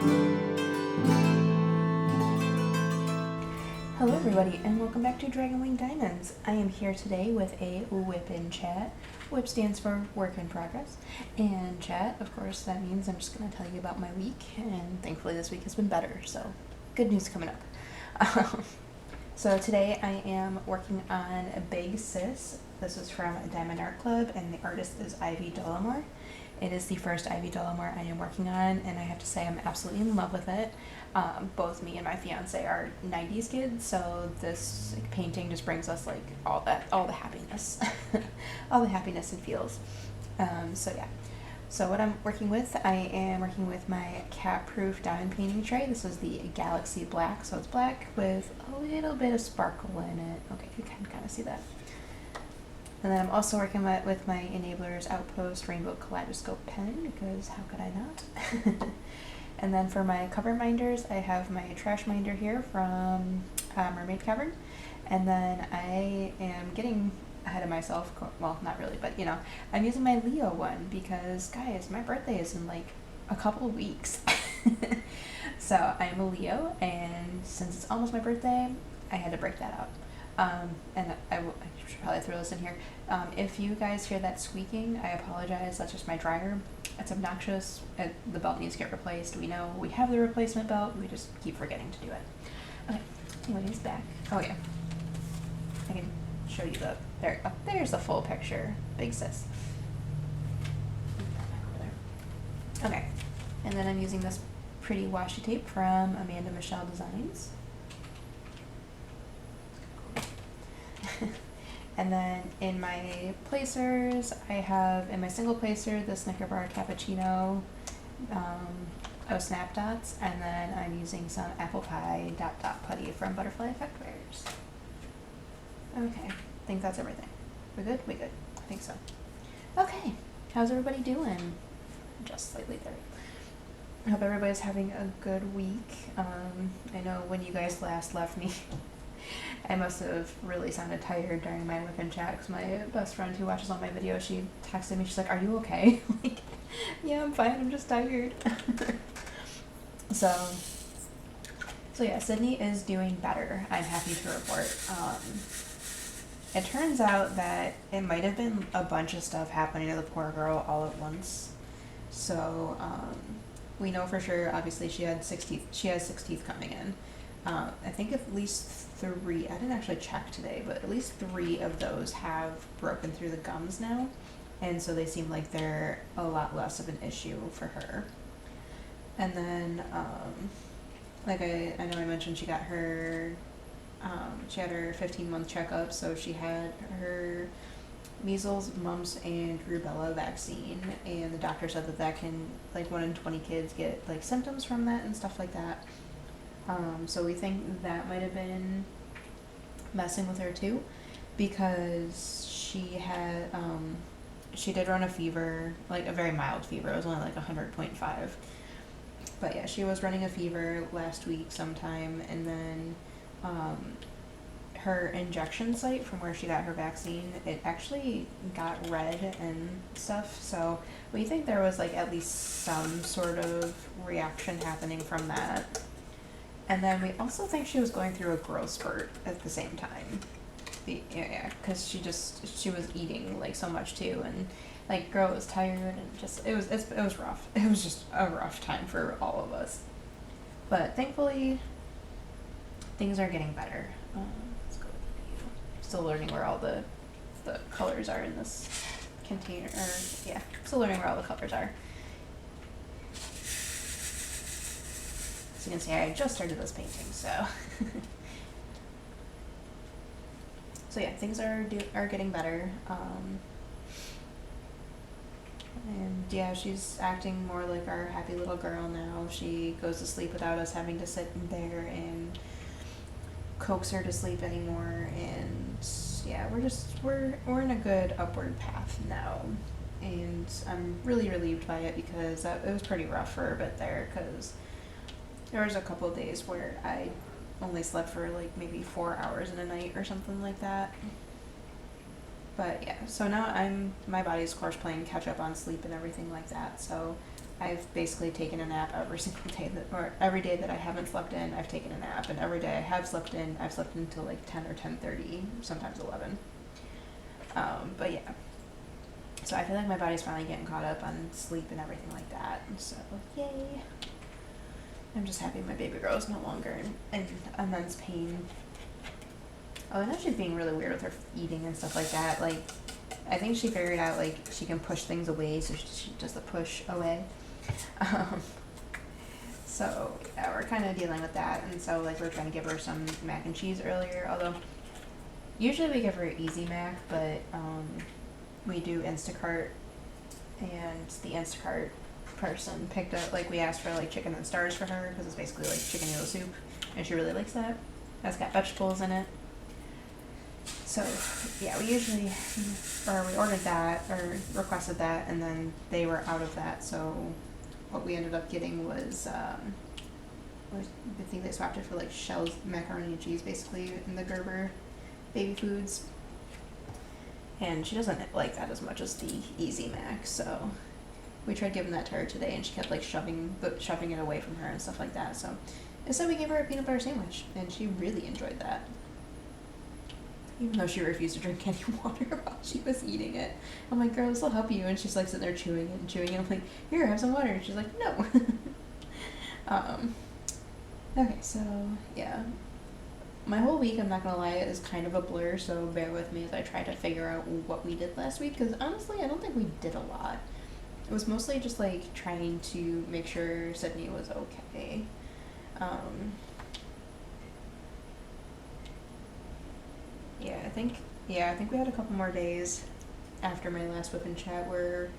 Hello everybody and welcome back to Dragon Wing Diamonds. I am here today with a WIP in chat. WIP stands for Work in Progress. And chat, of course, that means I'm just going to tell you about my week, and thankfully this week has been better, so good news coming up. So today I am working on a Big Sis. This is from Diamond Art Club and the artist is Ivy Dolamore. It is the first Ivy Dolamore I am working on, and I have to say I'm absolutely in love with it. Both me and my fiance are 90s kids, so this painting just brings us like all the happiness, all the happiness it feels. So yeah. So what I'm working with, I am working with my cat-proof diamond painting tray. This is the Galaxy Black, so it's black with a little bit of sparkle in it. Okay, you can kind of see that. And then I'm also working with my Enablers Outpost Rainbow Kaleidoscope pen, because how could I not? And then for my cover minders, I have my trash minder here from Mermaid Cavern. And then I am getting ahead of myself, well, not really, but you know, I'm using my Leo one because, guys, my birthday is in like a couple of weeks. So I am a Leo, and since it's almost my birthday, I had to break that out. And I should probably throw this in here. If you guys hear that squeaking, I apologize. That's just my dryer. It's obnoxious. The belt needs to get replaced. We know we have the replacement belt. We just keep forgetting to do it. Okay, anyways, back. Oh yeah, I can show you there's the full picture. Big Sis. Okay, and then I'm using this pretty washi tape from Amanda Michelle Designs. And then in my placers, I have in my single placer the Snicker Bar Cappuccino Snap Dots, and then I'm using some Apple Pie Dot Dot Putty from Butterfly Effect Wares. Okay, I think that's everything. We're good? We good. I think so. Okay, how's everybody doing? Just slightly there. I hope everybody's having a good week. I know when you guys last left me, I must have really sounded tired during my WIP and chat, because my best friend who watches all my videos, she texted me, she's like, "Are you okay?" Like, yeah, I'm fine, I'm just tired. So yeah, Sydney is doing better, I'm happy to report. It turns out that it might have been a bunch of stuff happening to the poor girl all at once. So we know for sure, obviously she has 6 teeth coming in. I think at least 3, I didn't actually check today, but at least 3 of those have broken through the gums now, and so they seem like they're a lot less of an issue for her. And then, like I know I mentioned she got her, she had her 15-month checkup, so she had her measles, mumps, and rubella vaccine, and the doctor said that can, like 1 in 20 kids get like symptoms from that and stuff like that. So we think that might have been messing with her too, because she had, she did run a fever, like a very mild fever. It was only like 100.5. But yeah, she was running a fever last week sometime, and then her injection site from where she got her vaccine, it actually got red and stuff, so we think there was like at least some sort of reaction happening from that. And then we also think she was going through a growth spurt at the same time. Yeah, because she was eating like so much too, and like girl was tired, and just it was rough. It was just a rough time for all of us. But thankfully, things are getting better. Let's go with you. Still learning where all the colors are in this container. Yeah, still learning where all the colors are. So you can see I just started this painting, so. So yeah, things are getting better. And yeah, she's acting more like our happy little girl now. She goes to sleep without us having to sit there and coax her to sleep anymore. And yeah, we're in a good upward path now. And I'm really relieved by it, because it was pretty rough for a bit there, because there was a couple of days where I only slept for like maybe 4 hours in a night or something like that. But yeah, so now my body's of course playing catch up on sleep and everything like that, so I've basically taken a nap every single day or every day that I haven't slept in, I've taken a nap, and every day I have slept in, I've slept until like 10 or 10:30, sometimes 11. But yeah, so I feel like my body's finally getting caught up on sleep and everything like that. So yay! I'm just happy my baby girl is no longer in immense pain. Oh, I know she's being really weird with her eating and stuff like that. Like, I think she figured out, like, she can push things away, so she does the push away. So, yeah, we're kind of dealing with that, and so, like, we're trying to give her some mac and cheese earlier, although usually we give her easy mac, but we do Instacart, and the Instacart person picked up, like, we asked for, like, chicken and stars for her, because it's basically, like, chicken noodle soup, and she really likes that. It's got vegetables in it. So, yeah, we ordered that, or requested that, and then they were out of that, so what we ended up getting was, I think they swapped it for, like, Shell's macaroni and cheese, basically, in the Gerber baby foods. And she doesn't like that as much as the Easy Mac, so we tried giving that to her today, and she kept, like, shoving it away from her and stuff like that, so instead we gave her a peanut butter sandwich, and she really enjoyed that. Even though she refused to drink any water while she was eating it. I'm like, girl, this will help you. And she's like sitting there chewing it and chewing it. I'm like, here, have some water. And she's like, no. Okay, so, yeah. My whole week, I'm not going to lie, is kind of a blur, so bear with me as I try to figure out what we did last week, because honestly, I don't think we did a lot. It was mostly just, like, trying to make sure Sydney was okay. I think we had a couple more days after my last WIP and chat where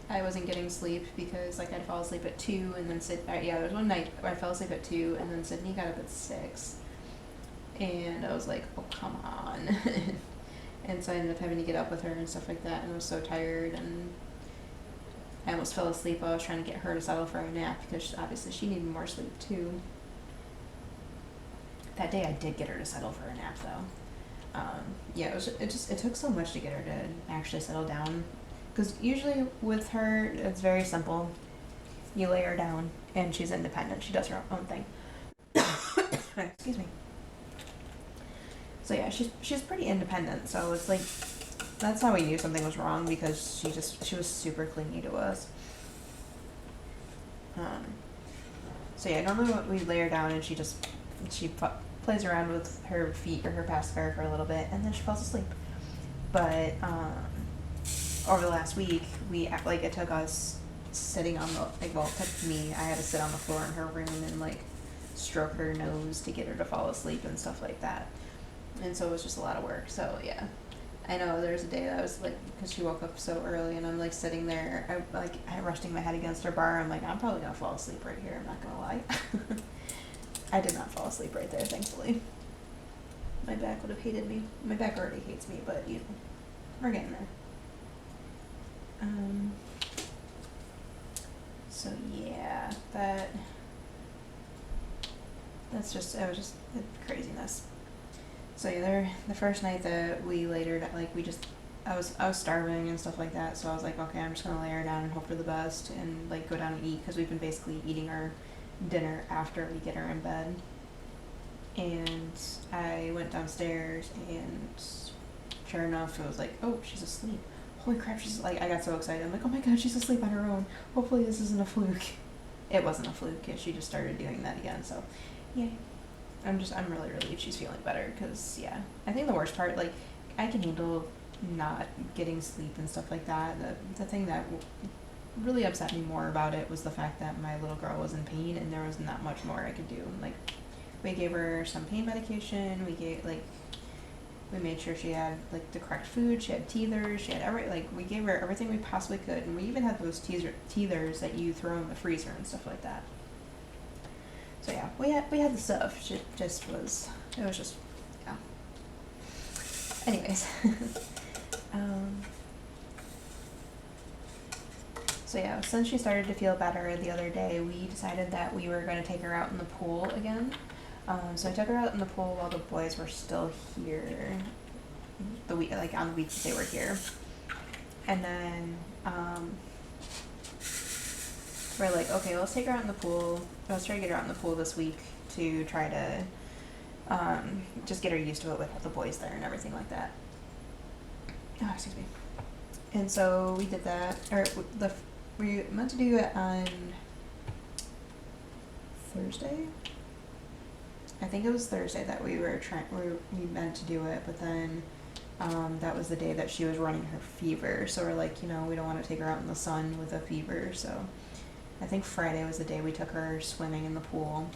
I wasn't getting sleep because, like, I'd fall asleep at 2 and then there was one night where I fell asleep at 2 and then Sydney got up at 6. And I was like, oh, come on. And so I ended up having to get up with her and stuff like that, and I was so tired, and I almost fell asleep while I was trying to get her to settle for a nap because obviously she needed more sleep too. That day I did get her to settle for a nap though. It took so much to get her to actually settle down, because usually with her it's very simple. You lay her down and she's independent. She does her own thing. Excuse me. So yeah, she's pretty independent. So it's like, that's how we knew something was wrong, because she was super clingy to us. So yeah, normally we lay her down and she plays around with her feet or her pacifier for a little bit, and then she falls asleep. But over the last week, it took us sitting on it took me, I had to sit on the floor in her room and, like, stroke her nose to get her to fall asleep and stuff like that. And so it was just a lot of work. So yeah, I know there was a day that I was like, because she woke up so early, and I'm like sitting there, I resting my head against her bar. I'm like, I'm probably gonna fall asleep right here. I'm not gonna lie. I did not fall asleep right there, thankfully. My back would have hated me. My back already hates me, but you know, we're getting there. So yeah, it was just craziness. So yeah, the first night that we laid her down, like, I was starving and stuff like that, so I was like, okay, I'm just gonna lay her down and hope for the best and, like, go down and eat, because we've been basically eating our dinner after we get her in bed. And I went downstairs, and sure enough, it was like, oh, she's asleep. Holy crap, she's like, I got so excited. I'm like, oh my god, she's asleep on her own. Hopefully this isn't a fluke. It wasn't a fluke. She just started doing that again, so yay. I'm really relieved she's feeling better, because, yeah, I think the worst part, like, I can handle not getting sleep and stuff like that. The thing that really upset me more about it was the fact that my little girl was in pain, and there was not much more I could do. Like, we gave her some pain medication, we made sure she had, like, the correct food, she had teethers, we gave her everything we possibly could, and we even had those teethers that you throw in the freezer and stuff like that. So yeah, we had the stuff. It was just, yeah. Anyways, so yeah, since she started to feel better the other day, we decided that we were going to take her out in the pool again. So I took her out in the pool while the boys were still here, on the week that they were here, and then we're like, okay, let's take her out in the pool. Let's try to get her out in the pool this week to try to just get her used to it with the boys there and everything like that. Oh, excuse me. And so we did that, or we meant to do it on Thursday. I think it was Thursday that we meant to do it, but then that was the day that she was running her fever. So we're like, we don't want to take her out in the sun with a fever. So I think Friday was the day we took her swimming in the pool.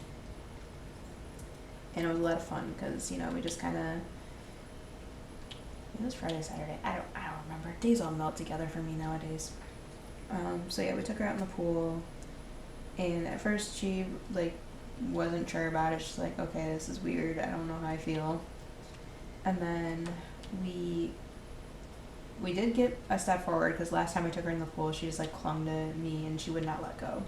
And it was a lot of fun because, we just kind of, it was Friday, Saturday. I don't remember. Days all melt together for me nowadays. So yeah, we took her out in the pool. And at first she, wasn't sure about it. She's like, okay, this is weird. I don't know how I feel. And then we did get a step forward because last time we took her in the pool, she just clung to me and she would not let go.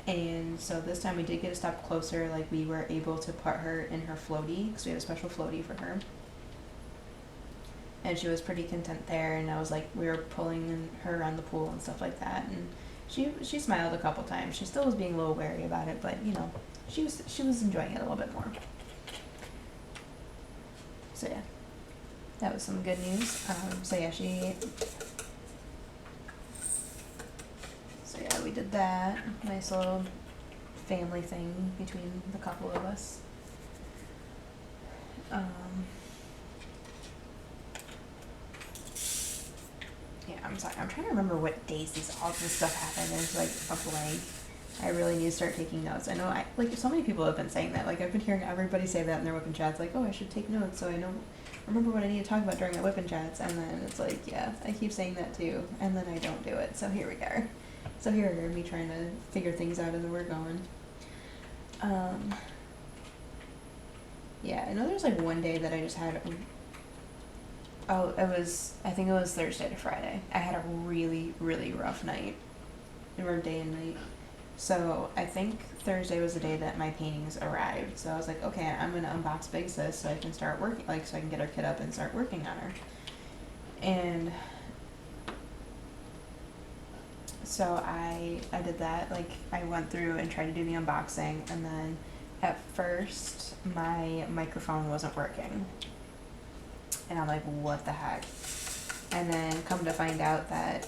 And so this time we did get a step closer. We were able to put her in her floaty because we had a special floaty for her. And she was pretty content there. And I was we were pulling her around the pool and stuff like that. And she smiled a couple times. She still was being a little wary about it, but she was enjoying it a little bit more. So yeah, that was some good news. So yeah, we did that. Nice little family thing between the couple of us. Yeah, I'm sorry. I'm trying to remember what days all this stuff happened. It's a blank. I really need to start taking notes. I know so many people have been saying that. I've been hearing everybody say that in their whip and chats. Oh, I should take notes so I remember what I need to talk about during my whip and chats. And then it's yeah, I keep saying that too. And then I don't do it. So here we are. So here we are, me trying to figure things out as we're going. Yeah, I know there's one day that I just had. I think it was Thursday to Friday. I had a really, really rough night. Or day and night. So I think Thursday was the day that my paintings arrived. So I was okay, I'm going to unbox Big Sis so I can start working, so I can get our kid up and start working on her. And so I did that. I went through and tried to do the unboxing. And then at first, my microphone wasn't working. And I'm what the heck? And then come to find out that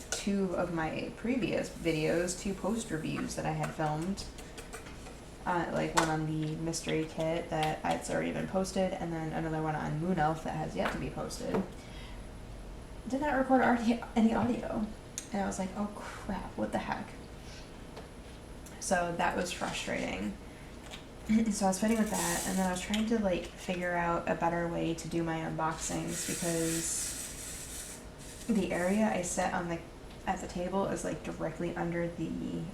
two of my previous videos, 2 post reviews that I had filmed, one on the mystery kit that it's already been posted, and then another one on Moon Elf that has yet to be posted, did not record any audio. And I was oh crap, what the heck? So that was frustrating. So I was fighting with that, and then I was trying to figure out a better way to do my unboxings because the area I set at the table is directly under the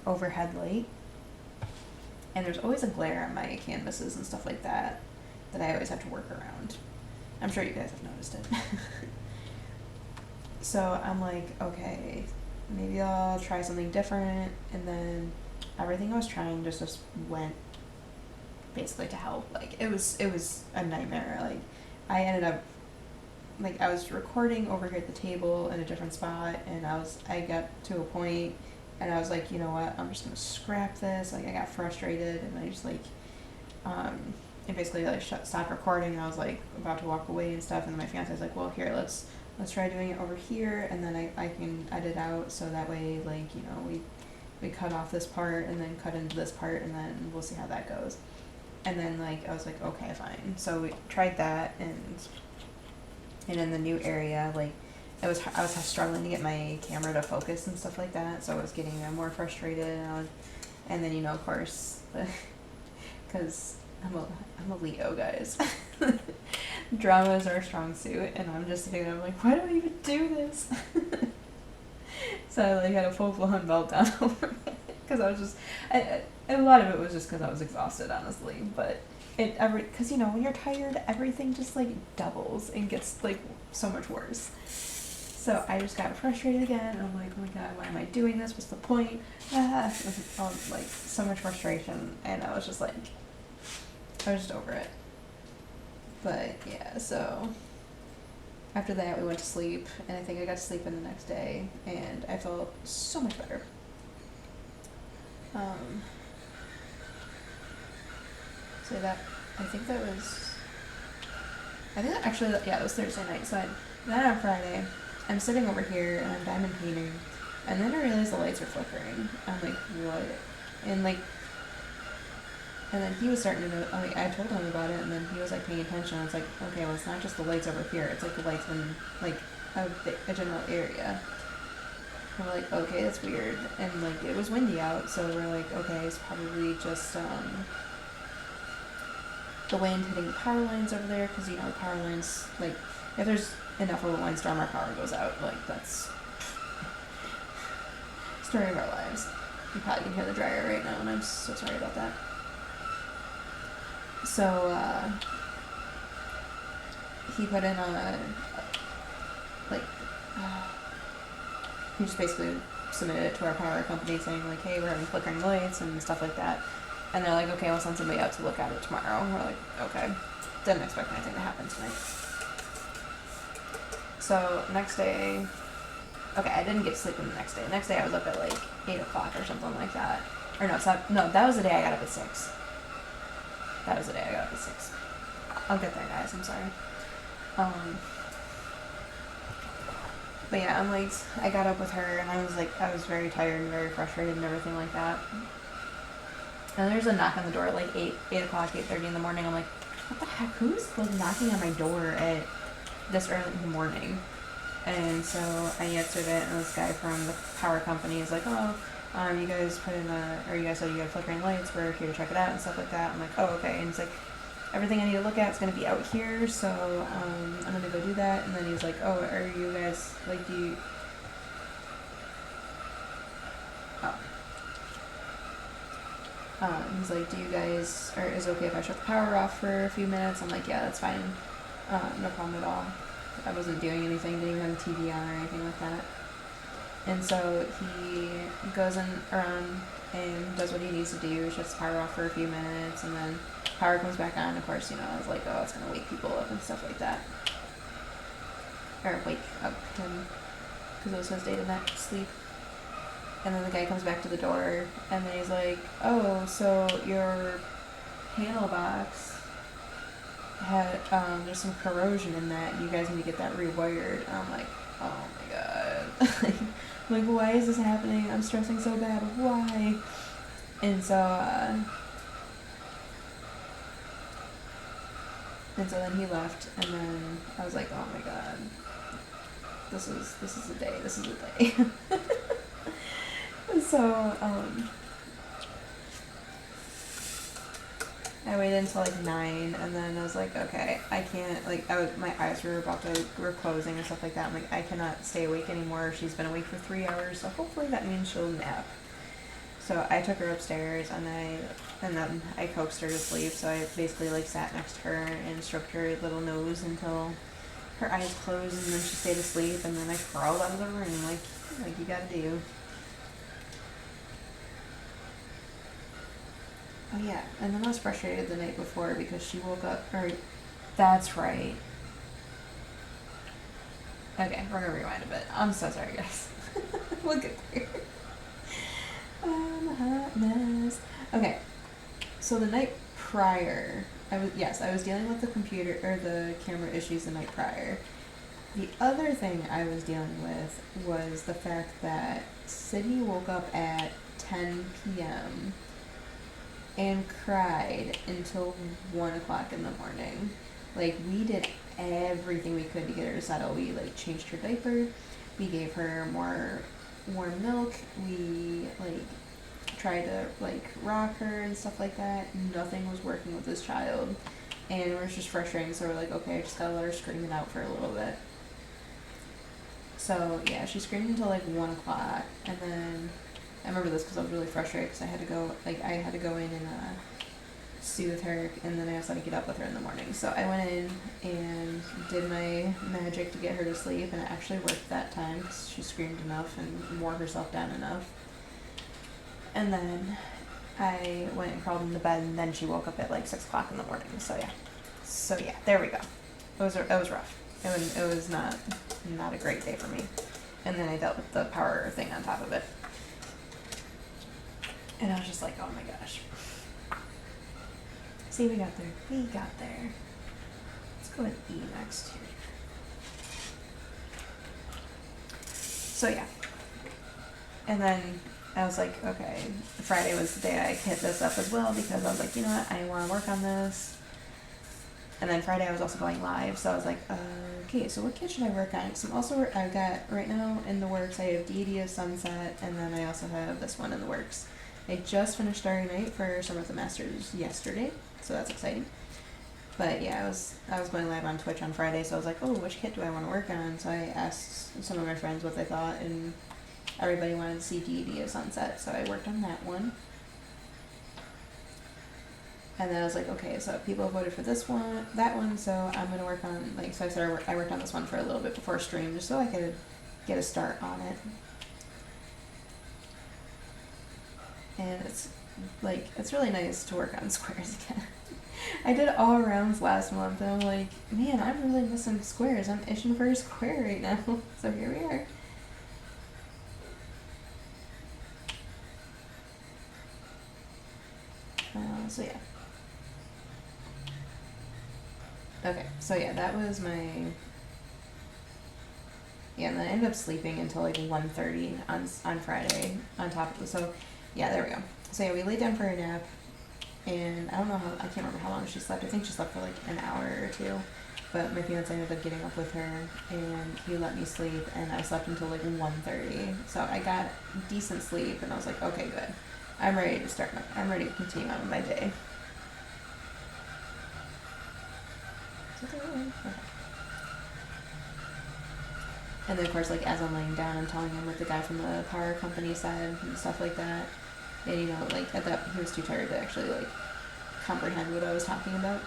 overhead light, and there's always a glare on my canvases and stuff like that I always have to work around. I'm sure you guys have noticed it. So I'm okay, maybe I'll try something different, and then everything I was trying just went basically to hell. It was a nightmare. I ended up I was recording over here at the table in a different spot, and I got to a point and I was you know what, I'm just gonna scrap this. I got frustrated, and I just and basically stopped recording, and I was about to walk away and stuff, and then my fiance was well, here, let's try doing it over here, and then I can edit out so that way we cut off this part and then cut into this part, and then we'll see how that goes. And then I was okay, fine. So we tried that, and in the new area, I was struggling to get my camera to focus and stuff like that. So I was getting more frustrated, and then of course, because I'm a Leo, guys. Drama is our strong suit, and I'm just sitting there why do I even do this? So I had a full-blown meltdown over it because I was just. A lot of it was just because I was exhausted, honestly. But because when you're tired, everything just doubles and gets so much worse. So I just got frustrated again. I'm oh my god, why am I doing this? What's the point? So much frustration, and I was just I was just over it. But yeah, so after that we went to sleep, and I think I got to sleep in the next day, and I felt so much better. Um, so that, I think that actually, yeah, it was Thursday night. So then on Friday, I'm sitting over here and I'm diamond painting, and then I realize the lights are flickering. I'm like, what? And like, and then he was starting to know, like, I told him about it, and then he was like paying attention. I was like, okay, well, it's not just the lights over here, it's like the lights in like a general area. And we're like, okay, that's weird. And like, it was windy out, so we're like, okay, it's probably just the wind hitting the power lines over there, because you know, the power lines, like, if there's enough of a windstorm, our power goes out. Like, that's story of our lives. You probably can hear the dryer right now, and I'm so sorry about that. So, he put in he just basically submitted it to our power company saying, like, hey, we're having flickering lights and stuff like that. And they're like, okay, we'll send somebody out to look at it tomorrow. And we're like, okay. Didn't expect anything to happen tonight. So, next day, okay, I didn't get sleep in the next day. The next day I was up at like 8 o'clock or something like that. Or no, that was the day I got up at 6. That was the day I got up at 6. I'll get there, guys, I'm sorry. But yeah, I'm like, I got up with her and I was very tired and very frustrated and everything like that. And there's a knock on the door at like 8 o'clock, 8:30 in the morning. I'm like, what the heck? Who's like knocking on my door at this early in the morning? And so I answered it, and this guy from the power company is like, oh, you guys you guys said you had flickering lights, we're here to check it out and stuff like that. I'm like, oh, okay. And he's like, everything I need to look at is going to be out here, so I'm going to go do that. And then he's like, oh, are you guys, like, do you... Oh. He's like, do you guys, or is it okay if I shut the power off for a few minutes? I'm like, yeah, that's fine. No problem at all. I wasn't doing anything, didn't even have the TV on or anything like that. And so he goes around and does what he needs to do, shuts the power off for a few minutes, and then power comes back on. Of course, you know, I was like, oh, it's going to wake people up and stuff like that. Or wake up him, because it was his day to not sleep. And then the guy comes back to the door, and then he's like, oh, so your panel box had, there's some corrosion in that, you guys need to get that rewired. And I'm like, oh my god. Like, why is this happening? I'm stressing so bad. Why? And so then he left, and then I was like, oh my god. This is a day. This is a day. So, I waited until like 9, and then I was like, okay, I can't, like, my eyes were closing and stuff like that. I'm like, I cannot stay awake anymore. She's been awake for 3 hours, so hopefully that means she'll nap. So I took her upstairs, and then I coaxed her to sleep. So I basically like sat next to her and stroked her little nose until her eyes closed, and then she stayed asleep. And then I crawled out of the room like you gotta do. Oh yeah, and then I was frustrated the night before because she woke up, that's right. Okay, we're gonna rewind a bit. I'm so sorry, guys. We'll get there. I'm a hot mess. Okay, so the night prior, I was dealing with the computer, or the camera issues the night prior. The other thing I was dealing with was the fact that Sydney woke up at 10 p.m. and cried until 1 o'clock in the morning. Like, we did everything we could to get her to settle. We, like, changed her diaper. We gave her more warm milk. We, like, tried to, like, rock her and stuff like that. Nothing was working with this child. And it was just frustrating, so we're like, okay, I just gotta let her scream it out for a little bit. So, yeah, she screamed until, like, 1 o'clock. And then I remember this because I was really frustrated because I had to go in and soothe her, and then I also had to get up with her in the morning. So I went in and did my magic to get her to sleep, and it actually worked that time because she screamed enough and wore herself down enough. And then I went and crawled into bed, and then she woke up at like 6 o'clock in the morning. So yeah, there we go. It was rough. It was not a great day for me. And then I dealt with the power thing on top of it. And I was just like, oh my gosh. See, we got there. We got there. Let's go with E next here. So yeah. And then I was like, okay, Friday was the day I hit this up as well because I was like, you know what, I want to work on this. And then Friday I was also going live, so I was like, okay, so what kit should I work on? So I'm also, I've got, right now in the works, I have Deity of Sunset, and then I also have this one in the works. I just finished Starry Night for Summer of the Masters yesterday, so that's exciting. But yeah, I was going live on Twitch on Friday, so I was like, oh, which kit do I want to work on? So I asked some of my friends what they thought, and everybody wanted to see Deity of Sunset, so I worked on that one. And then I was like, okay, so people voted for this one, that one, so I'm gonna work on, like, so I worked on this one for a little bit before stream, just so I could get a start on it. And it's, like, it's really nice to work on squares again. I did all rounds last month, and I'm like, man, I'm really missing squares. I'm itching for a square right now. So here we are. So yeah. Okay, so yeah, that was my, yeah, and then I ended up sleeping until like 1:30 on Friday on top of the, so yeah, there we go. So yeah, we laid down for a nap, and I don't know how, I can't remember how long she slept. I think she slept for like an hour or two, but my fiance ended up getting up with her, and he let me sleep, and I slept until like 1:30. So I got decent sleep, and I was like, okay, good. I'm ready to I'm ready to continue on with my day. Okay. And then of course, like, as I'm laying down, I'm telling him what the guy from the power company said and stuff like that. And you know, like, at that, he was too tired to actually like comprehend what I was talking about.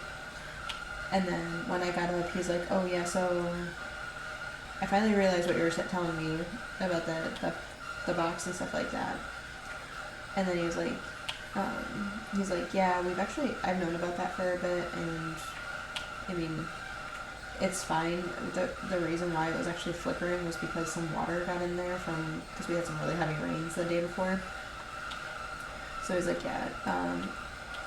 And then when I got up, he's like, oh yeah, so I finally realized what you were telling me about the box and stuff like that. And then he was like, yeah, I've known about that for a bit, and I mean, it's fine. The reason why it was actually flickering was because some water got in there because we had some really heavy rains the day before. So he's like, yeah,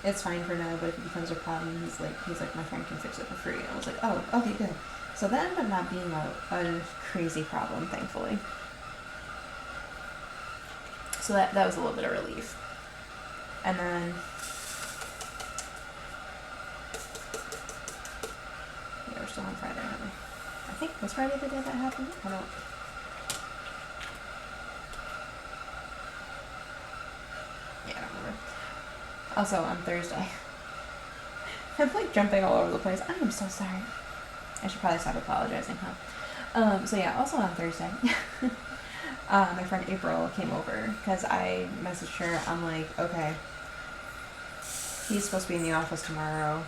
it's fine for now, but if it becomes a problem, he's like, my friend can fix it for free. And I was like, oh, okay, good. So that ended up not being a crazy problem, thankfully. So that was a little bit of relief. And then, yeah, we're still on Friday, aren't we? I think, was Friday the day that happened? I don't. Yeah, I don't remember. Also, on Thursday. I'm like jumping all over the place. I am so sorry. I should probably stop apologizing, huh? So yeah, also on Thursday. My friend April came over because I messaged her. I'm like, okay, he's supposed to be in the office tomorrow.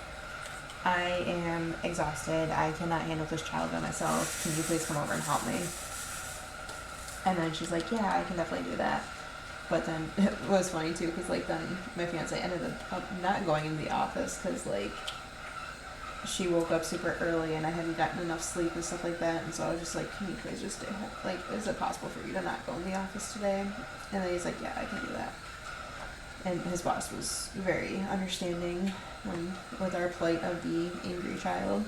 I am exhausted. I cannot handle this child by myself. Can you please come over and help me? And then she's like, yeah, I can definitely do that. But then it was funny too, because like then my fiance ended up not going into the office because like she woke up super early and I hadn't gotten enough sleep and stuff like that, and so I was just like, can you please just stay home? Like, is it possible for you to not go in the office today? And then he's like, yeah, I can do that. And his boss was very understanding with our plight of the angry child.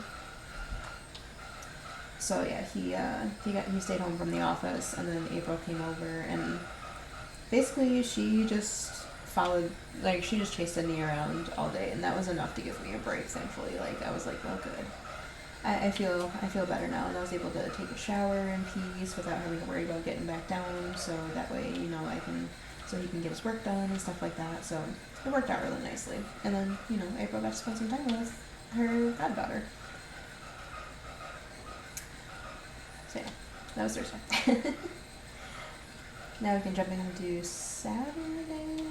So yeah, he stayed home from the office, and then April came over, and basically she just she just chased me around all day, and that was enough to give me a break, thankfully. Like, I was like, well, good. I feel better now, and I was able to take a shower in peace without having to worry about getting back down, so that way, you know, so he can get his work done and stuff like that, so it worked out really nicely. And then, you know, April got to spend some time with her goddaughter. So yeah, that was Thursday. Now we can jump into Saturday.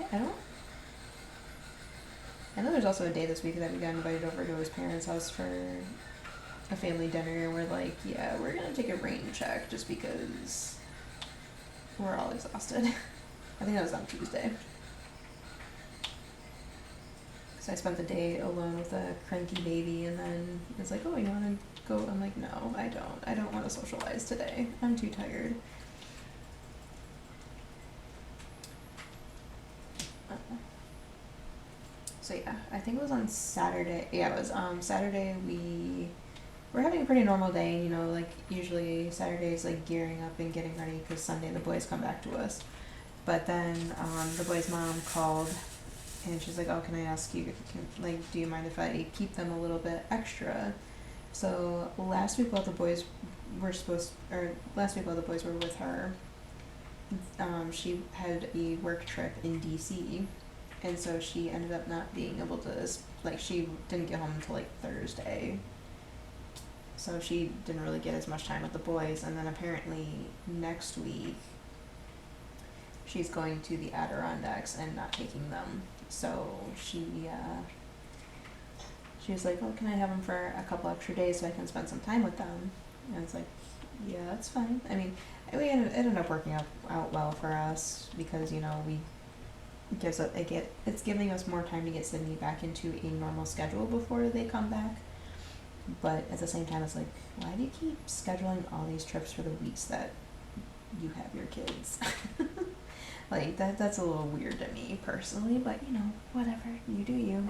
I know there's also a day this week that we got invited over to his parents' house for a family dinner, and we're like, yeah, we're gonna take a rain check just because we're all exhausted. I think that was on Tuesday. So I spent the day alone with a cranky baby, and then it's like, oh, you wanna go? I'm like, no, I don't. I don't want to socialize today. I'm too tired. So yeah, I think it was on Saturday. Yeah, it was Saturday. We're having a pretty normal day. You know, like usually Saturday's like gearing up and getting ready because Sunday the boys come back to us. But then the boys' mom called, and she's like, "Oh, can I ask you, do you mind if I keep them a little bit extra?" So last week while the boys were with her, she had a work trip in DC, and so she ended up not being able to, like, she didn't get home until like Thursday. So she didn't really get as much time with the boys, and then apparently next week she's going to the Adirondacks and not taking them. So she was like, "Oh, can I have them for a couple extra days so I can spend some time with them?" And I was like, "Yeah, that's fine." I mean, it ended up working out well for us because, you know, it's giving us more time to get Sydney back into a normal schedule before they come back. But at the same time, it's like, why do you keep scheduling all these trips for the weeks that you have your kids? Like, that's a little weird to me personally, but you know, whatever, you do you.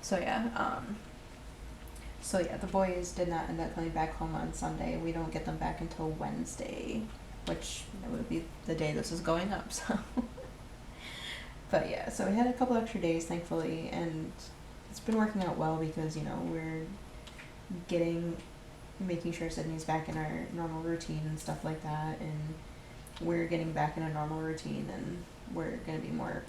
So yeah, the boys did not end up coming back home on Sunday. We don't get them back until Wednesday, which would be the day this is going up, so. But yeah, so we had a couple extra days, thankfully, and it's been working out well because, you know, we're making sure Sydney's back in our normal routine and stuff like that, and we're getting back in a normal routine, and we're going to be more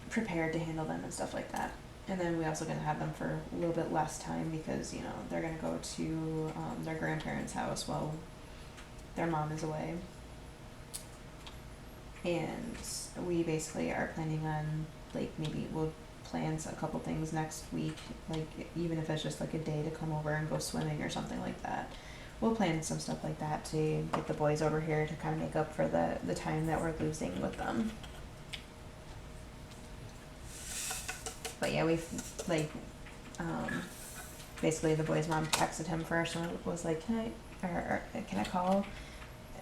prepared to handle them and stuff like that. And then we're also going to have them for a little bit less time because, you know, they're going to go to their grandparents' house while their mom is away. And we basically are planning on, like, maybe we'll plan a couple things next week, like, even if it's just like a day to come over and go swimming or something like that. We'll plan some stuff like that to get the boys over here to kind of make up for the time that we're losing with them. But yeah, we've, like, basically the boy's mom texted him first and was like, can I call?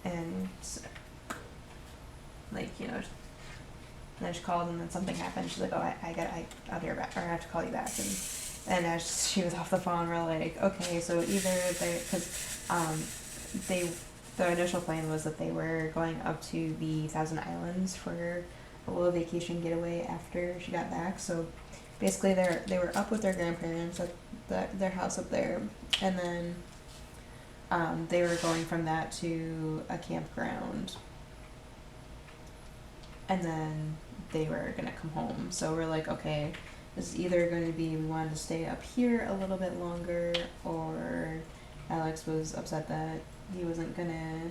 And, like, you know, and then she called and then something happened. She's like, "Oh, I'll be right back, or I have to call you back." And as she was off the phone, we're like, okay, so either the initial plan was that they were going up to the Thousand Islands for a little vacation getaway after she got back. So basically they were up with their grandparents at their house up there, and then they were going from that to a campground, and then they were gonna come home. So we're like, okay, this is either going to be we wanted to stay up here a little bit longer, or Alex was upset that he wasn't gonna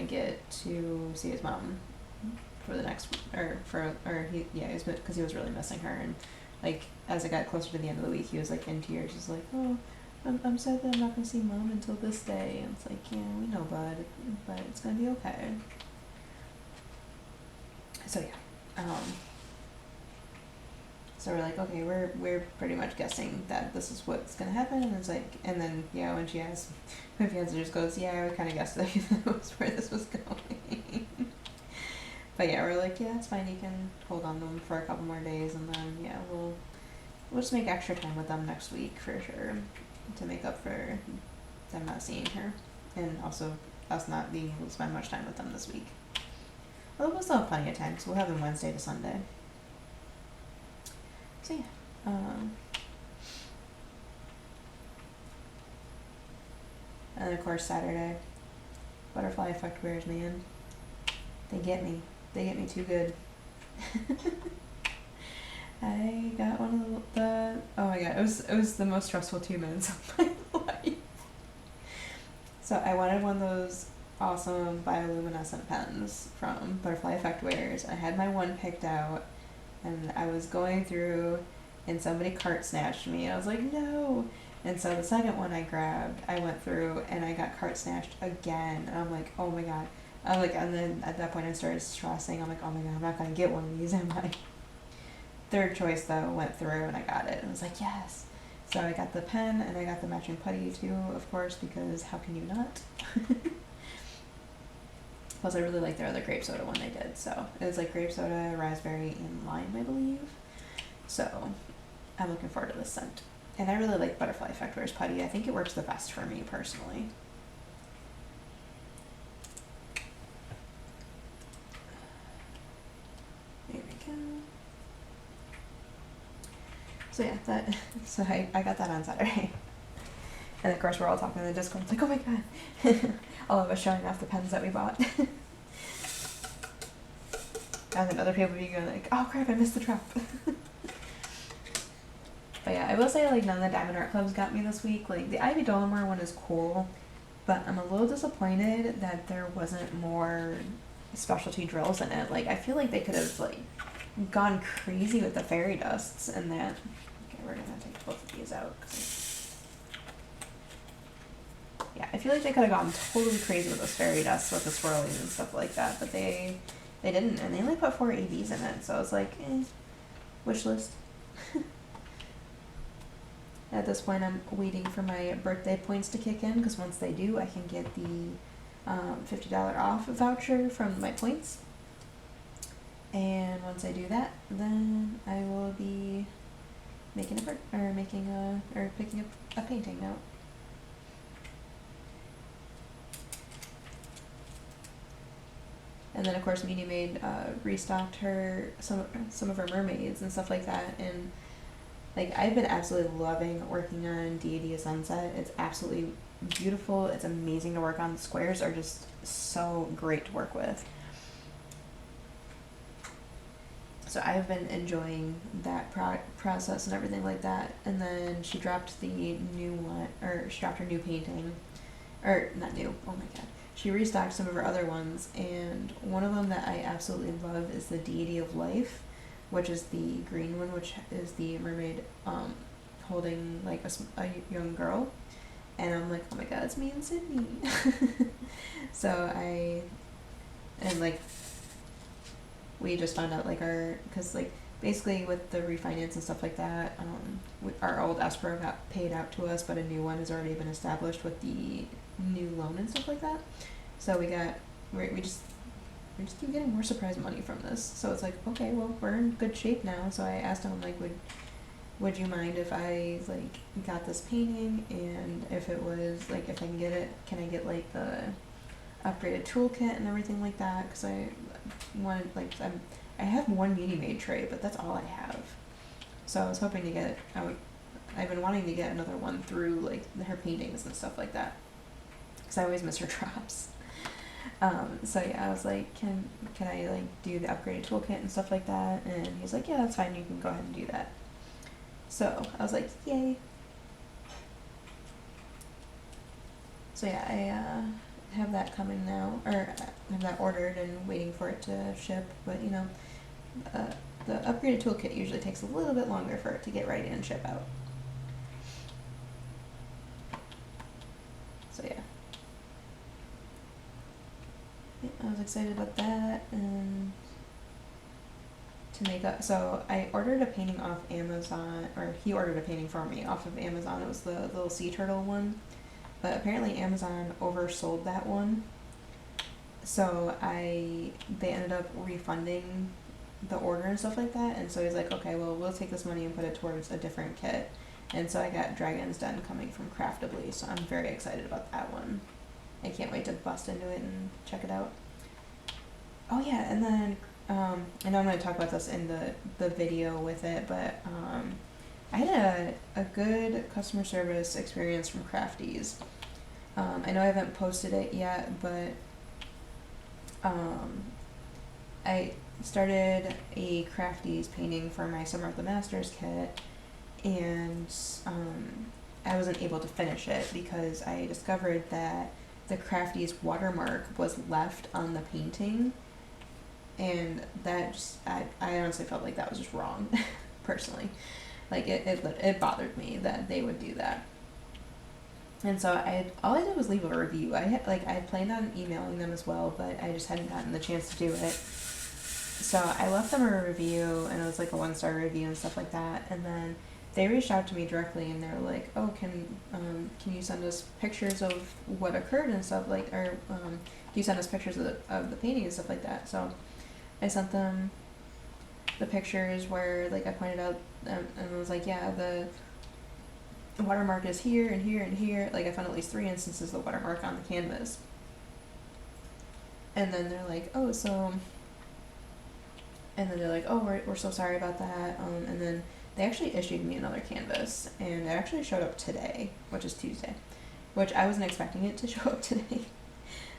get to see his mom for the next, because he was really missing her. And like as it got closer to the end of the week, he was like in tears. He's like, "Oh, I'm sad that I'm not gonna see Mom until this day." And it's like, yeah, we know, bud, but it's gonna be okay. So yeah, so we're like, okay, we're pretty much guessing that this is what's gonna happen. And it's like, and then yeah, when she asked, my fiance just goes, "Yeah, we kind of guessed that was where this was going." But yeah, we're like, yeah, it's fine. You can hold on to them for a couple more days, and then yeah, we'll just make extra time with them next week for sure, to make up for them not seeing her, and also us not being able to spend much time with them this week. Although we'll still have plenty of time, so we'll have them Wednesday to Sunday. So yeah, and then of course Saturday, butterfly effect wears, man. They get me too good. I got one of the oh my god, it was the most stressful 2 minutes of my life. So I wanted one of those awesome bioluminescent pens from Butterfly Effect Wares. I had my one picked out, and I was going through, and somebody cart snatched me. I was like, no. And so the second one I grabbed, I went through and I got cart snatched again. And I'm like, oh my god. I'm like, and then at that point I started stressing. I'm like, oh my god, I'm not gonna get one of these, am I? Third choice though went through and I got it. And I was like, yes. So I got the pen and I got the matching putty too, of course, because how can you not? Plus, I really like their other grape soda one they did. So it was like grape soda, raspberry, and lime, I believe. So I'm looking forward to this scent. And I really like Butterfly Effect Wears Putty. I think it works the best for me personally. There we go. So yeah, so I got that on Saturday. And of course we're all talking in the Discord. It's like, oh my god. All of us showing off the pens that we bought. And then other people being like, oh crap, I missed the drop. But yeah, I will say like none of the Diamond Art Clubs got me this week. Like the Ivy Dolamore one is cool, but I'm a little disappointed that there wasn't more specialty drills in it. Like I feel like they could have like gone crazy with the fairy dusts and that. Okay, we're gonna take both of these out. Yeah, I feel like they could have gone totally crazy with those fairy dusts with the swirlies and stuff like that, but they didn't, and they only put 4 ABs in it, so I was like, wish list. At this point, I'm waiting for my birthday points to kick in, because once they do, I can get the $50 off voucher from my points. And once I do that, then I will be picking up a painting now. And then of course Meanie Maid restocked some of her mermaids and stuff like that, and like I've been absolutely loving working on Deity of Sunset. It's absolutely beautiful. It's amazing to work on. The squares are just so great to work with. So I've been enjoying that process and everything like that. And then she dropped the new one, or she dropped her new painting, or not new. Oh my god. She restocked some of her other ones, and one of them that I absolutely love is the Deity of Life, which is the green one, which is the mermaid holding like a young girl. And I'm like, oh my god, it's me and Sydney. So we just found out like because like basically with the refinance and stuff like that, our old escrow got paid out to us, but a new one has already been established with the new loan and stuff like that. So we just keep getting more surprise money from this. So it's like, okay, well, we're in good shape now. So I asked him, like, would you mind if I like got this painting, and if it was like, if I can get it, can I get like the upgraded toolkit and everything like that? Because I wanted I have one Meanie Maid tray, but that's all I have. So I was hoping to get I've been wanting to get another one through like her paintings and stuff like that, because I always miss her drops. So yeah, I was like, can I like do the upgraded toolkit and stuff like that? And he's like, yeah, that's fine, you can go ahead and do that. So I was like, yay. So yeah, I have that coming now, or I have that ordered and waiting for it to ship, but you know, the upgraded toolkit usually takes a little bit longer for it to get ready and ship out. So yeah. I was excited about that, and to make up, so I ordered a painting off Amazon, or he ordered a painting for me off of Amazon. It was the little sea turtle one, but apparently Amazon oversold that one, so they ended up refunding the order and stuff like that, and so he's like, okay, well, we'll take this money and put it towards a different kit. And so I got Dragon's Den coming from Craftably, so I'm very excited about that one. I can't wait to bust into it and check it out. Oh yeah, and then I know I'm going to talk about this in the video with it, but I had a good customer service experience from Crafties. I know I haven't posted it yet, but I started a Crafties painting for my Summer of the Masters kit, and I wasn't able to finish it because I discovered that the Crafties watermark was left on the painting, and that just, I honestly felt like that was just wrong, personally. Like, it bothered me that they would do that. And so all I did was leave a review. I had planned on emailing them as well, but I just hadn't gotten the chance to do it. So I left them a review, and it was like a 1-star review and stuff like that, and then they reached out to me directly, and they were like, oh, can you send us pictures of what occurred and stuff, like, or you sent us pictures of the painting and stuff like that. So I sent them the pictures where like I pointed out and I was like, yeah, the watermark is here and here and here. Like I found at least 3 instances of the watermark on the canvas. And then they're like, oh, so, and then they're like, oh, we're so sorry about that. And then they actually issued me another canvas, and it actually showed up today, which is Tuesday, which I wasn't expecting it to show up today.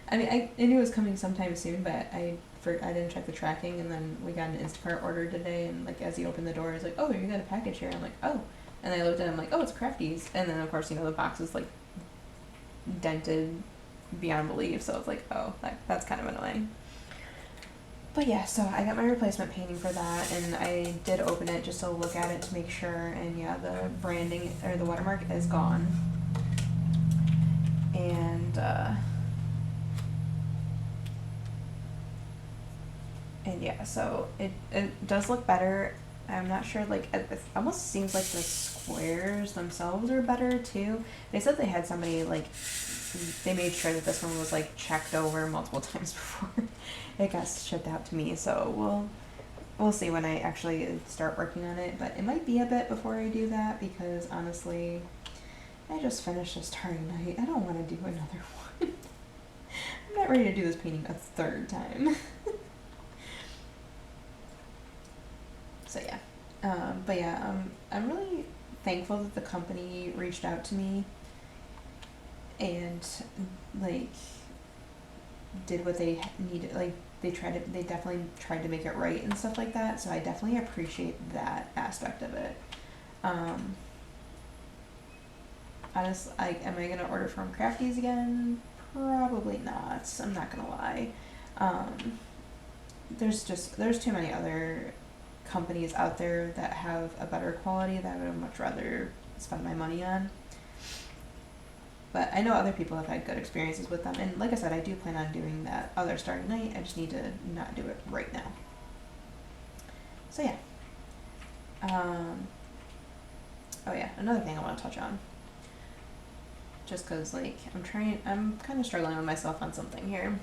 I mean, I knew it was coming sometime soon, but I didn't check the tracking, and then we got an Instacart order today, and like as he opened the door, he's like, oh, you got a package here. I'm like, oh, and I looked at it, I'm like, oh, it's Crafties, and then of course, you know, the box is like dented beyond belief, so it's like, oh, that's kind of annoying. But yeah, so I got my replacement painting for that, and I did open it just to look at it to make sure, and yeah, the branding, or the watermark is gone. And yeah, so it does look better. I'm not sure, like, it almost seems like the squares themselves are better too. They said they had somebody, like, they made sure that this one was like checked over multiple times before it got shipped out to me. So we'll see when I actually start working on it, but it might be a bit before I do that, because honestly, I just finished this Starry Night. I don't want to do another one. I'm not ready to do this painting a 3rd time. So yeah, but yeah, I'm really thankful that the company reached out to me and like did what they needed. Like they definitely tried to make it right and stuff like that. So I definitely appreciate that aspect of it. Honestly, am I gonna order from Crafties again? Probably not. I'm not gonna lie. There's too many other companies out there that have a better quality that I would much rather spend my money on. But I know other people have had good experiences with them, and like I said, I do plan on doing that other Starry Night. I just need to not do it right now. So yeah. Oh yeah, another thing I want to touch on. Just cause like I'm kind of struggling with myself on something here.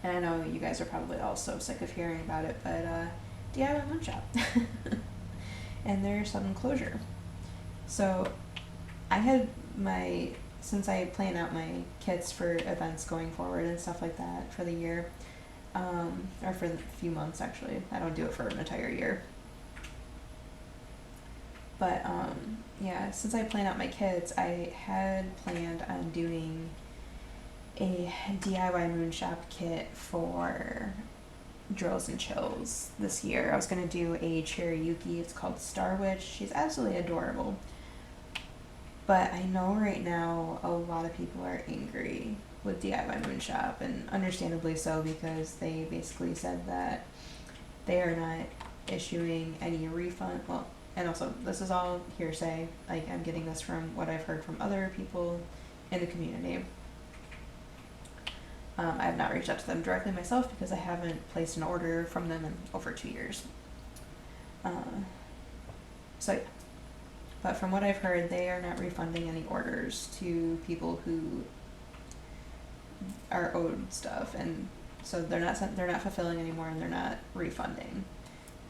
And I know you guys are probably all so sick of hearing about it, but DIY Moon Shop. And their sudden closure. So I had since I plan out my kits for events going forward and stuff like that for the year, or for the few months actually. I don't do it for an entire year. But yeah, since I plan out my kits, I had planned on doing a DIY Moon Shop kit for Drills and Chills this year. I was going to do a Cherryuki. It's called Star Witch. She's absolutely adorable. But I know right now a lot of people are angry with DIY Moon Shop, and understandably so, because they basically said that they are not issuing any refund. Well, and also this is all hearsay. Like I'm getting this from what I've heard from other people in the community. I have not reached out to them directly myself because I haven't placed an order from them in over 2 years. So yeah. But from what I've heard, they are not refunding any orders to people who are owed stuff, and so they're not fulfilling anymore, and they're not refunding.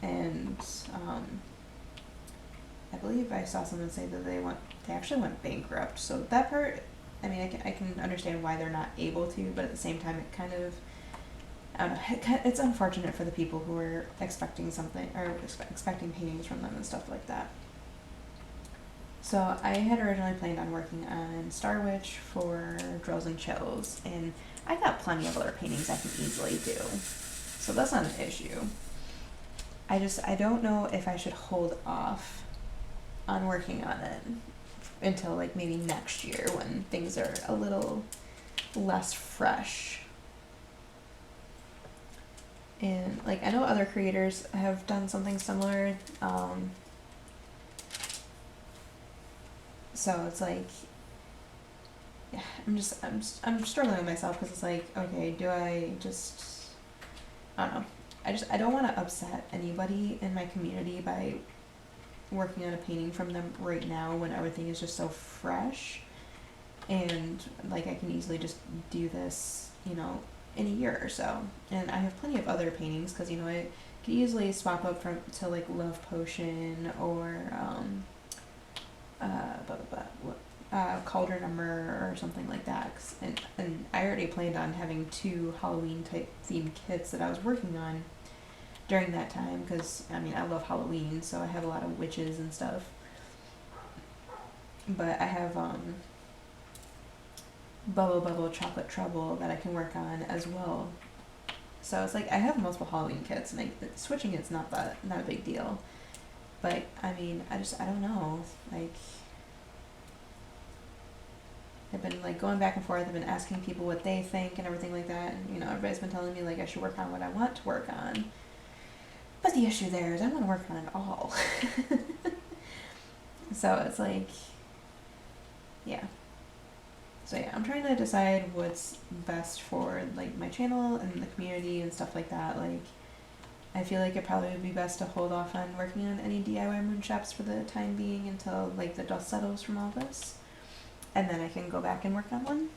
And I believe I saw someone say that they actually went bankrupt. So that part, I mean, I can understand why they're not able to, but at the same time, it kind of, I don't know, it's unfortunate for the people who are expecting something, or expecting paintings from them and stuff like that. So I had originally planned on working on Star Witch for Drills and Chills, and I got plenty of other paintings I can easily do. So that's not an issue. I don't know if I should hold off on working on it until like maybe next year when things are a little less fresh. And like I know other creators have done something similar. So it's like, yeah, I'm struggling with myself because it's like, okay, do I just, I don't know. I don't want to upset anybody in my community by working on a painting from them right now when everything is just so fresh. and like I can easily just do this, you know, in a year or so. And I have plenty of other paintings because, you know, I could easily swap up from to like Love Potion or Cauldron of Myrrh or something like that. And I already planned on having 2 Halloween type themed kits that I was working on during that time because, I mean, I love Halloween, so I have a lot of witches and stuff. But I have Bubble Bubble Chocolate Trouble that I can work on as well. So it's like I have multiple Halloween kits, and switching it's not a big deal. But I mean, I don't know. Like, I've been like going back and forth. I've been asking people what they think and everything like that. And you know, everybody's been telling me like I should work on what I want to work on. But the issue there is I want to work on it all. So it's like, yeah. So yeah, I'm trying to decide what's best for like my channel and the community and stuff like that. Like, I feel like it probably would be best to hold off on working on any DIY moon shops for the time being until like the dust settles from all this, and then I can go back and work on one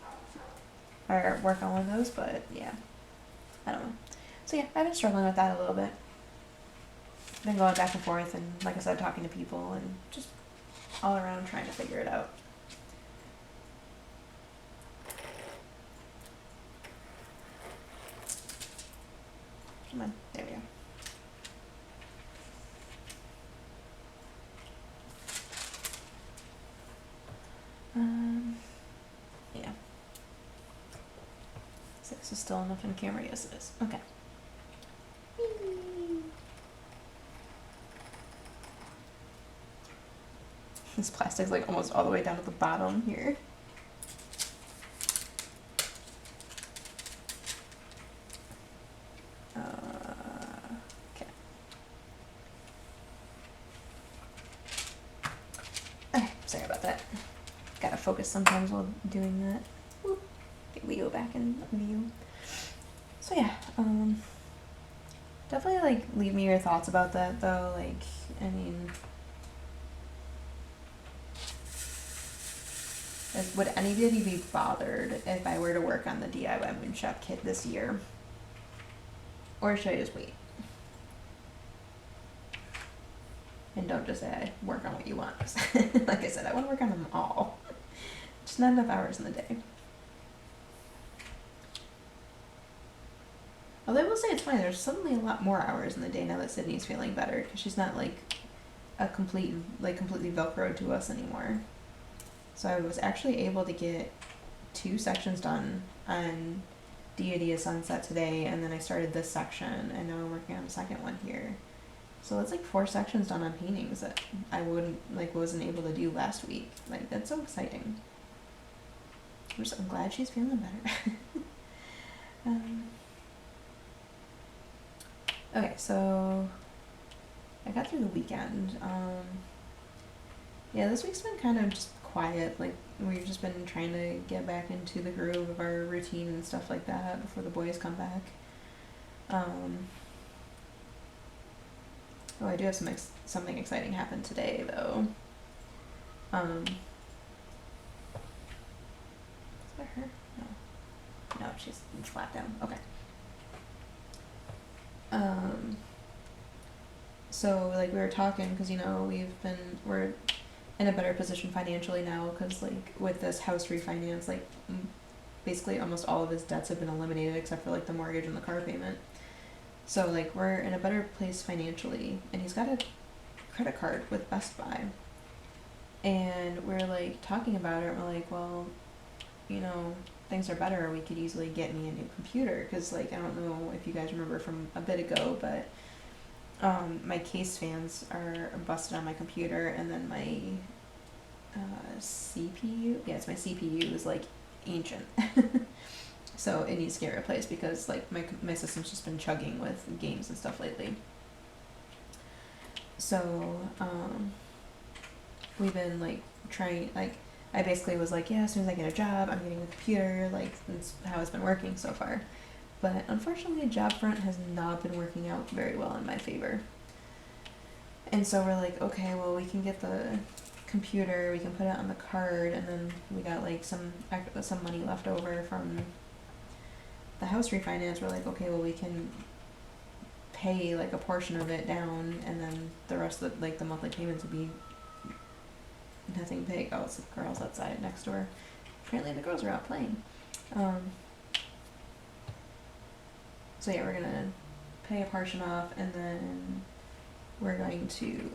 of those. But yeah, I don't know. So yeah, I've been struggling with that a little bit. Been going back and forth, and like I said, talking to people and just all around trying to figure it out. Come on, there we go. Yeah. So this is still enough in camera? Yes, it is. Okay. This plastic's like almost all the way down to the bottom here. Okay. Okay, sorry about that. Gotta focus sometimes while doing that. Whoop. Get Leo back in view. So yeah, definitely like leave me your thoughts about that though. Like, I mean, would anybody be bothered if I were to work on the DIY Moonshop kit this year? Or should I just wait? And don't just say I work on what you want. Like I said, I want to work on them all. Just not enough hours in the day. Although I will say it's fine. There's suddenly a lot more hours in the day now that Sydney's feeling better, because she's not like completely Velcroed to us anymore. So I was actually able to get 2 sections done on Deity of Sunset today, and then I started this section, and now I'm working on the second one here. So that's like 4 sections done on paintings that I wasn't able to do last week. Like, that's so exciting. I'm glad she's feeling better. Okay, so I got through the weekend. Yeah, this week's been kind of just quiet. Like, we've just been trying to get back into the groove of our routine and stuff like that before the boys come back. Oh, I do have something exciting happen today, though. Is that her? No, she's flat down. Okay. So like we were talking, because you know we're in a better position financially now, because like with this house refinance, like basically almost all of his debts have been eliminated except for like the mortgage and the car payment. So like we're in a better place financially, and he's got a credit card with Best Buy, and we're like talking about it, and we're like, well, you know, things are better, we could easily get me a new computer, because like I don't know if you guys remember from a bit ago, but my case fans are busted on my computer, and then my CPU, yeah, it's my CPU is like ancient. So it needs to get replaced, because like my system's just been chugging with games and stuff lately. So we've been like trying, like I basically was like, yeah, as soon as I get a job, I'm getting a computer. Like, that's how it's been working so far. But unfortunately, job front has not been working out very well in my favor. And so we're like, okay, well, we can get the computer, we can put it on the card, and then we got like some money left over from the house refinance. We're like, okay, well, we can pay like a portion of it down, and then the rest of the monthly payments would be nothing big. Oh, it's the girls outside next door. Apparently the girls are out playing. So yeah, we're gonna pay a portion off, and then we're going to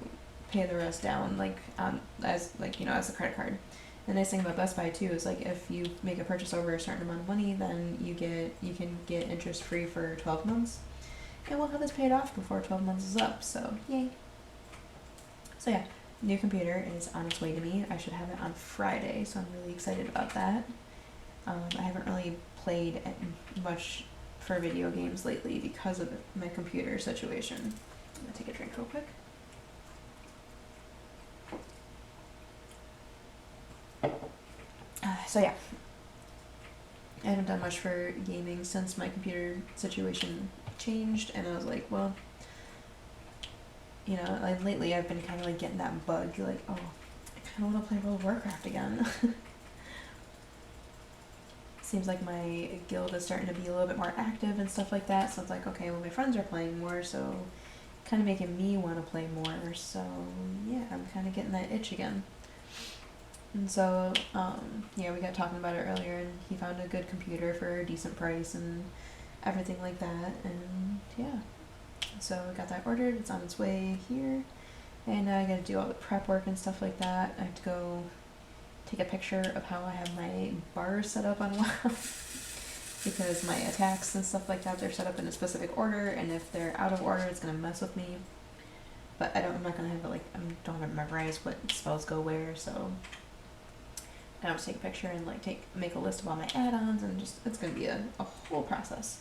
pay the rest down as the credit card. The nice thing about Best Buy too is like if you make a purchase over a certain amount of money, then you can get interest free for 12 months. And we'll have this paid off before 12 months is up, so yay. So yeah, new computer is on its way to me. I should have it on Friday, so I'm really excited about that. I haven't really played much for video games lately because of my computer situation. I'm gonna take a drink real quick. So yeah, I haven't done much for gaming since my computer situation changed, and I was like, well, lately I've been kind of like getting that bug, like, oh, I kind of want to play World of Warcraft again. Seems like my guild is starting to be a little bit more active and stuff like that, so it's like, okay, well, my friends are playing more, so kind of making me want to play more, so yeah, I'm kind of getting that itch again. And so, yeah, we got talking about it earlier, and he found a good computer for a decent price and everything like that, and yeah. So we got that ordered, it's on its way here, and now I gotta do all the prep work and stuff like that. I have to go take a picture of how I have my bars set up on WoW, because my attacks and stuff like that, they're set up in a specific order, and if they're out of order, it's gonna mess with me. But I'm not gonna have it, I don't have it memorized what spells go where, so I have to take a picture and make a list of all my add-ons, and it's gonna be a whole process.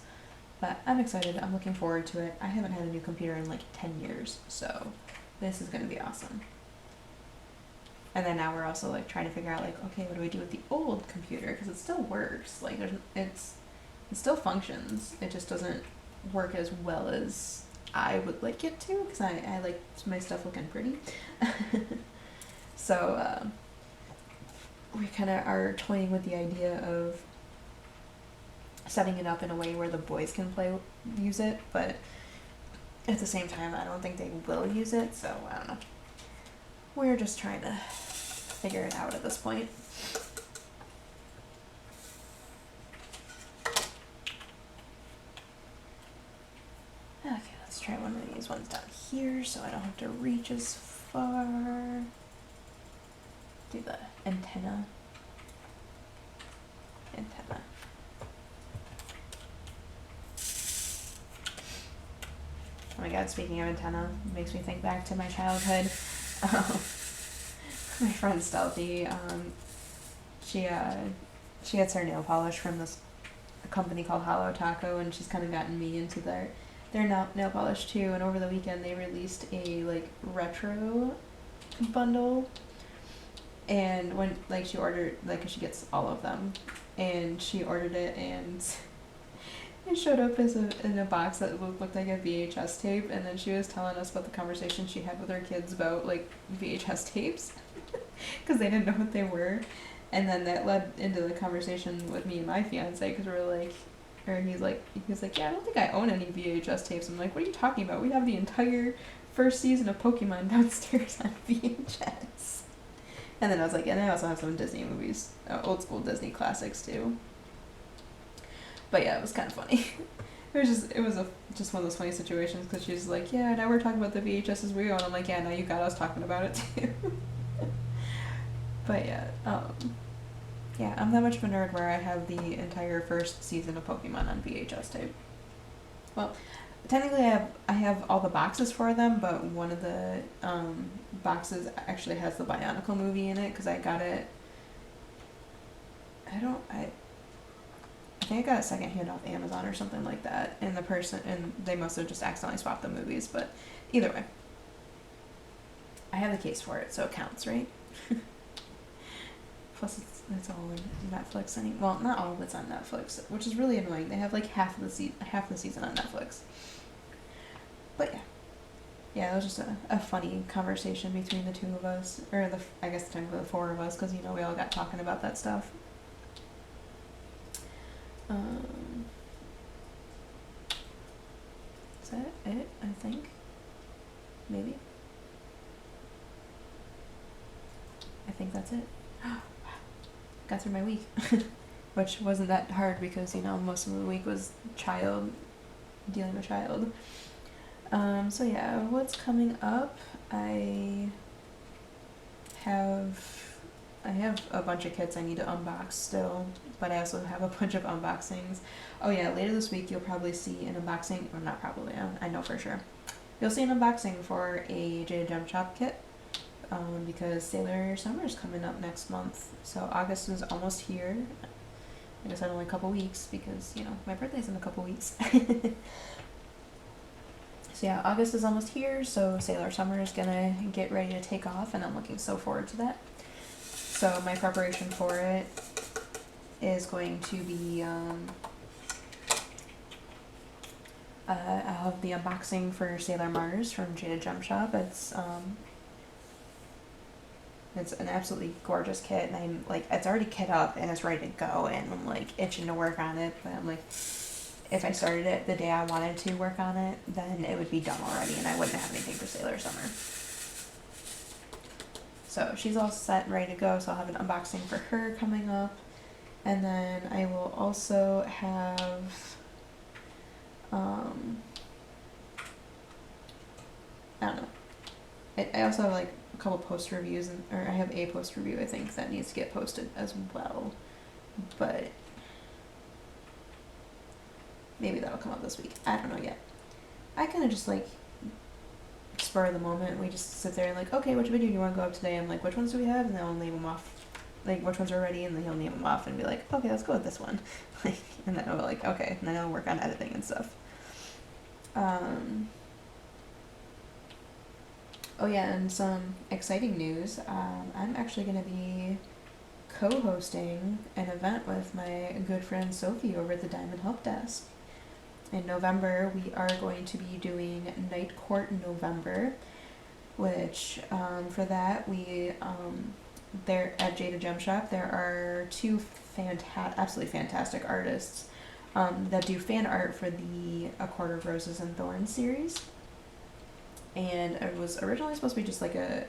But I'm excited, I'm looking forward to it. I haven't had a new computer in 10 years, so this is gonna be awesome. And then now we're also trying to figure out okay, what do we do with the old computer, because it still works, it still functions, it just doesn't work as well as I would like it to, because I like my stuff looking pretty. So we kind of are toying with the idea of setting it up in a way where the boys can use it, but at the same time I don't think they will use it, so I don't know. We're just trying to figure it out at this point. Okay, let's try one of these ones down here so I don't have to reach as far. Do the antenna. Oh my god, speaking of antenna, it makes me think back to my childhood. My friend Stealthy, she gets her nail polish from this company called Hollow Taco, and she's kind of gotten me into their nail polish too. And over the weekend they released a retro bundle, and when she ordered, she gets all of them, and she ordered it, and it showed up in a box that looked like a VHS tape, and then she was telling us about the conversation she had with her kids about VHS tapes, because they didn't know what they were, and then that led into the conversation with me and my fiance, because he was like, yeah, I don't think I own any VHS tapes. I'm like, what are you talking about? We have the entire first season of Pokemon downstairs on VHS. And then I was like, and I also have some Disney movies, old school Disney classics too. But yeah, it was kind of funny. It was just one of those funny situations, because she's like, yeah, now we're talking about the VHSs we own. I'm like, yeah, now you got us talking about it too. But yeah, yeah, I'm that much of a nerd where I have the entire first season of Pokemon on VHS tape. Well, technically I have all the boxes for them, but one of the boxes actually has the Bionicle movie in it, because I got it. I think I got it secondhand off Amazon or something like that, and they must have just accidentally swapped the movies, but either way, I have the case for it, so it counts, right? Plus it's all on Netflix anyway. Well, not all of it's on Netflix, which is really annoying. They have half the season on Netflix. But yeah, yeah, it was just a funny conversation between the two of us, or I guess technically the four of us, because, you know, we all got talking about that stuff. Is that it? I think. Maybe. I think that's it. Got through my week, which wasn't that hard because, you know, most of the week was dealing with child. So yeah, what's coming up? I have a bunch of kits I need to unbox still, but I also have a bunch of unboxings. Oh yeah, later this week you'll probably see an unboxing, or not probably, I know for sure. You'll see an unboxing for a Jada Gem Shop kit, because Sailor Summer is coming up next month. So August is almost here. I guess I had only a couple weeks because, you know, my birthday's in a couple weeks. So yeah, August is almost here, so Sailor Summer is gonna get ready to take off, and I'm looking so forward to that. So my preparation for it is going to be, I'll have the unboxing for Sailor Mars from Jada Gem Shop. It's an absolutely gorgeous kit, and I'm like, it's already kit up and it's ready to go, and I'm like itching to work on it, but I'm like, if I started it the day I wanted to work on it, then it would be done already and I wouldn't have anything for Sailor Summer. So she's all set and ready to go, so I'll have an unboxing for her coming up. And then I will also have, I don't know. I also have like a couple post reviews, or I have a post review I think that needs to get posted as well. But maybe that'll come up this week. I don't know yet. I kind of just like spur of the moment. We just sit there and like, okay, which video do you want to go up today? I'm like, which ones do we have? And then I'll name them off. Like, which ones are ready? And then he'll name them off and be like, okay, let's go with this one. Like, and then I'll be like, okay. And then I'll work on editing and stuff. Oh yeah, and some exciting news. I'm actually going to be co-hosting an event with my good friend Sophie over at the Diamond Help Desk. In November, we are going to be doing Night Court November, which for that we there at Jada Gem Shop there are two absolutely fantastic artists that do fan art for the A Court of Roses and Thorns series. And it was originally supposed to be just like a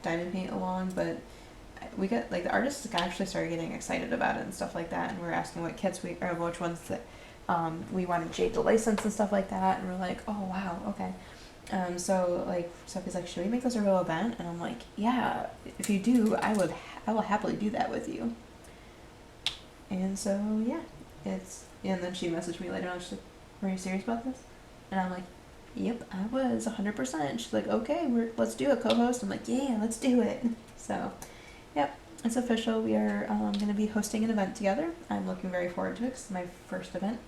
diamond paint along, but we got like the artists actually started getting excited about it and stuff like that, and we were asking what kits or which ones that we wanted Jade to license and stuff like that, and we're like, oh wow, okay. So like Sophie's like, should we make this a real event? And I'm like, yeah, if you do, I will happily do that with you. And so yeah, and then she messaged me later on. She's like, were you serious about this? And I'm like, yep, I was 100%. She's like, okay, let's do it, co-host. I'm like, yeah, let's do it. So yep, it's official. We are going to be hosting an event together. I'm looking very forward to it. It's my first event.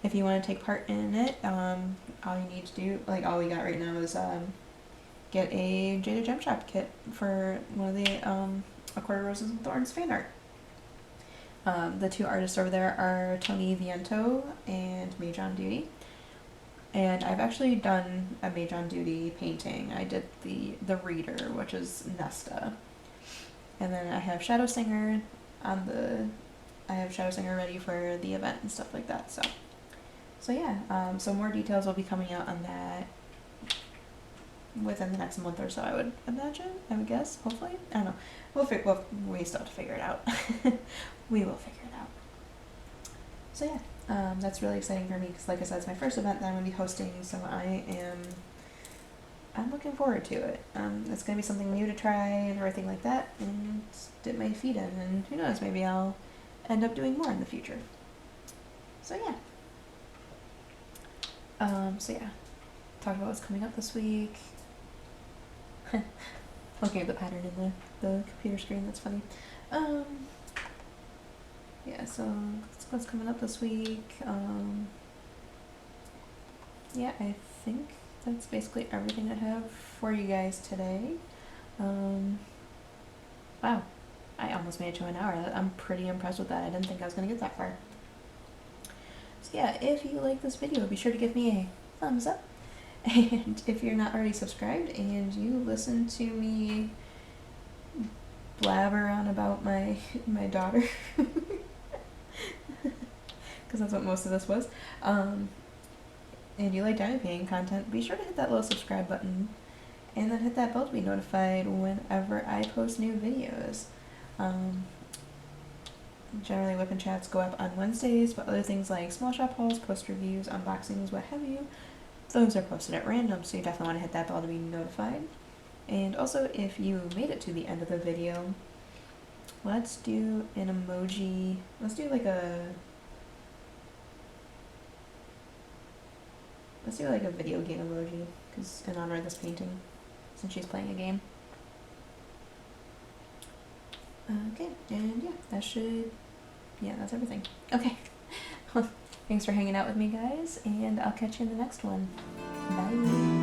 If you want to take part in it, all you need to do, like all we got right now is get a Jada Gem Shop kit for one of the A Court of Roses and Thorns fan art. The two artists over there are Tony Viento and Mage on Duty. And I've actually done a Mage on Duty painting. I did the Reader, which is Nesta. And then I have Shadow Singer ready for the event and stuff like that. So yeah, so more details will be coming out on that within the next month or so, I would imagine, I would guess, hopefully. I don't know. We still have to figure it out. We will figure it out. So yeah, that's really exciting for me because, like I said, it's my first event that I'm going to be hosting, so I'm looking forward to it. It's going to be something new to try and everything like that, and dip my feet in, and who knows, maybe I'll end up doing more in the future. So yeah. Talk about what's coming up this week. Looking at the pattern in the computer screen, that's funny. Yeah, so that's what's coming up this week. Yeah, I think that's basically everything I have for you guys today. Wow, I almost made it to an hour. I'm pretty impressed with that. I didn't think I was going to get that far. So yeah, if you like this video, be sure to give me a thumbs up. And if you're not already subscribed and you listen to me blabber on about my daughter, because that's what most of this was, and you like diamond painting content, be sure to hit that little subscribe button and then hit that bell to be notified whenever I post new videos. Generally WIP and chats go up on Wednesdays, but other things like small shop hauls, post reviews, unboxings, what have you, those are posted at random, so you definitely want to hit that bell to be notified. And also, if you made it to the end of the video, let's do an emoji. Let's do like a video game emoji, because in honor of this painting, since she's playing a game. Okay, and yeah, that's everything. Okay, well, thanks for hanging out with me, guys, and I'll catch you in the next one. Bye.